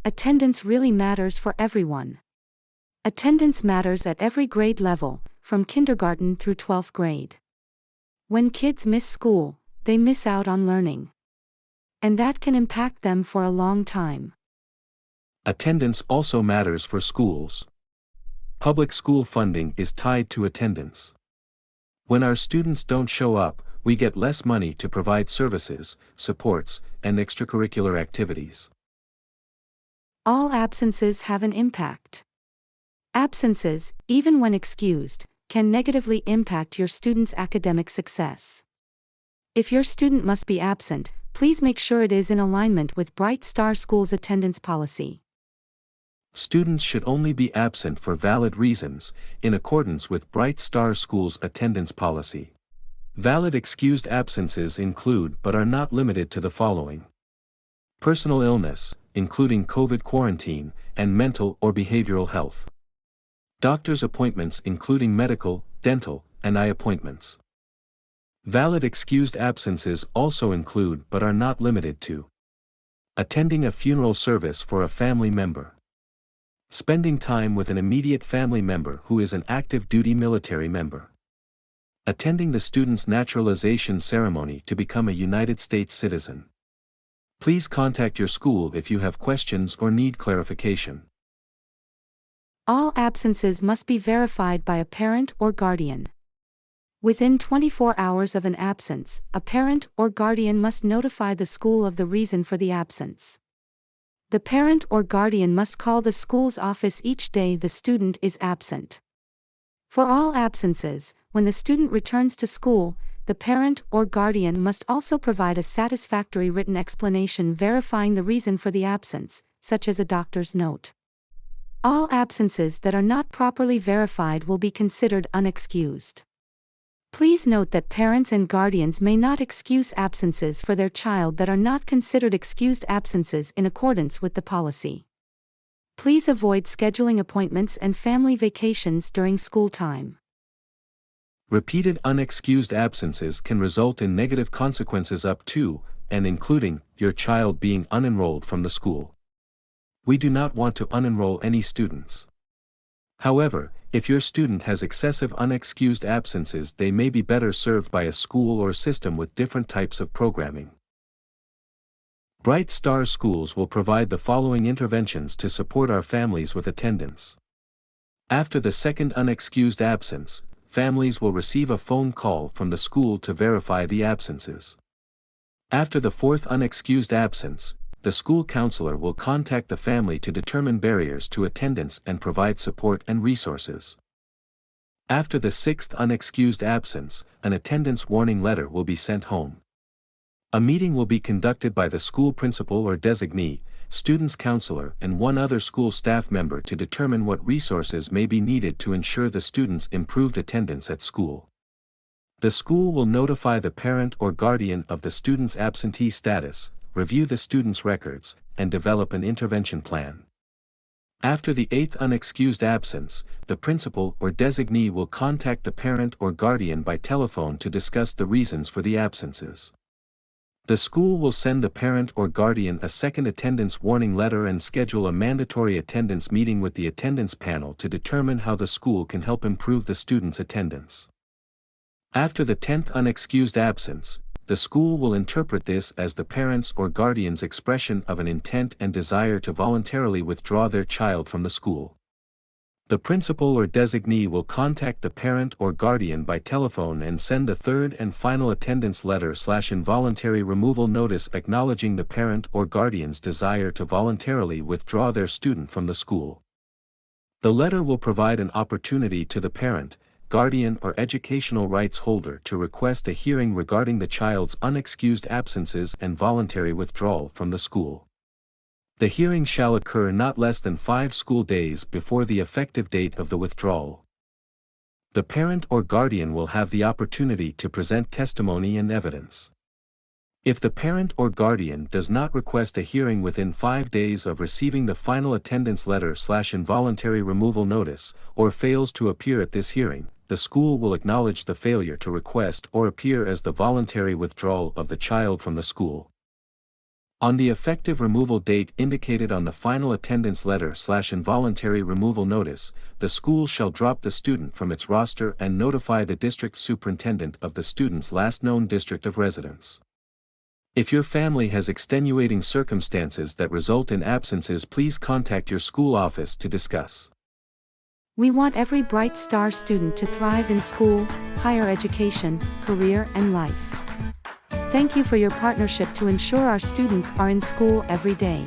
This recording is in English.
Attendance really matters for everyone. Attendance matters at every grade level, from kindergarten through 12th grade. When kids miss school, they miss out on learning. And that can impact them for a long time. Attendance also matters for schools. Public school funding is tied to attendance. When our students don't show up, we get less money to provide services, supports, and extracurricular activities. All absences have an impact. Absences, even when excused, can negatively impact your student's academic success. If your student must be absent, please make sure it is in alignment with Bright Star School's attendance policy. Students should only be absent for valid reasons, in accordance with Bright Star School's attendance policy. Valid excused absences include but are not limited to the following: personal illness, including COVID quarantine, and mental or behavioral health. Doctor's appointments including medical, dental, and eye appointments. Valid excused absences also include but are not limited to attending a funeral service for a family member, spending time with an immediate family member who is an active duty military member, attending the student's naturalization ceremony to become a United States citizen. Please contact your school if you have questions or need clarification. All absences must be verified by a parent or guardian. Within 24 hours of an absence, a parent or guardian must notify the school of the reason for the absence. The parent or guardian must call the school's office each day the student is absent. For all absences, when the student returns to school, the parent or guardian must also provide a satisfactory written explanation verifying the reason for the absence, such as a doctor's note. All absences that are not properly verified will be considered unexcused. Please note that parents and guardians may not excuse absences for their child that are not considered excused absences in accordance with the policy. Please avoid scheduling appointments and family vacations during school time. Repeated unexcused absences can result in negative consequences up to, and including, your child being unenrolled from the school. We do not want to unenroll any students. However, if your student has excessive unexcused absences, they may be better served by a school or system with different types of programming. Bright Star Schools will provide the following interventions to support our families with attendance. After the second unexcused absence, families will receive a phone call from the school to verify the absences. After the fourth unexcused absence, the school counselor will contact the family to determine barriers to attendance and provide support and resources. After the sixth unexcused absence, an attendance warning letter will be sent home. A meeting will be conducted by the school principal or designee, student's counselor, and one other school staff member to determine what resources may be needed to ensure the student's improved attendance at school. The school will notify the parent or guardian of the student's absentee status, review the student's records, and develop an intervention plan. After the eighth unexcused absence, the principal or designee will contact the parent or guardian by telephone to discuss the reasons for the absences. The school will send the parent or guardian a second attendance warning letter and schedule a mandatory attendance meeting with the attendance panel to determine how the school can help improve the student's attendance. After the 10th unexcused absence, the school will interpret this as the parent's or guardian's expression of an intent and desire to voluntarily withdraw their child from the school. The principal or designee will contact the parent or guardian by telephone and send the third and final attendance letter/involuntary removal notice acknowledging the parent or guardian's desire to voluntarily withdraw their student from the school. The letter will provide an opportunity to the parent, guardian or educational rights holder to request a hearing regarding the child's unexcused absences and voluntary withdrawal from the school. The hearing shall occur not less than 5 school days before the effective date of the withdrawal. The parent or guardian will have the opportunity to present testimony and evidence. If the parent or guardian does not request a hearing within 5 days of receiving the final attendance letter/involuntary removal notice, or fails to appear at this hearing, the school will acknowledge the failure to request or appear as the voluntary withdrawal of the child from the school. On the effective removal date indicated on the final attendance letter/involuntary removal notice, the school shall drop the student from its roster and notify the district superintendent of the student's last known district of residence. If your family has extenuating circumstances that result in absences, please contact your school office to discuss. We want every Bright Star student to thrive in school, higher education, career, and life. Thank you for your partnership to ensure our students are in school every day.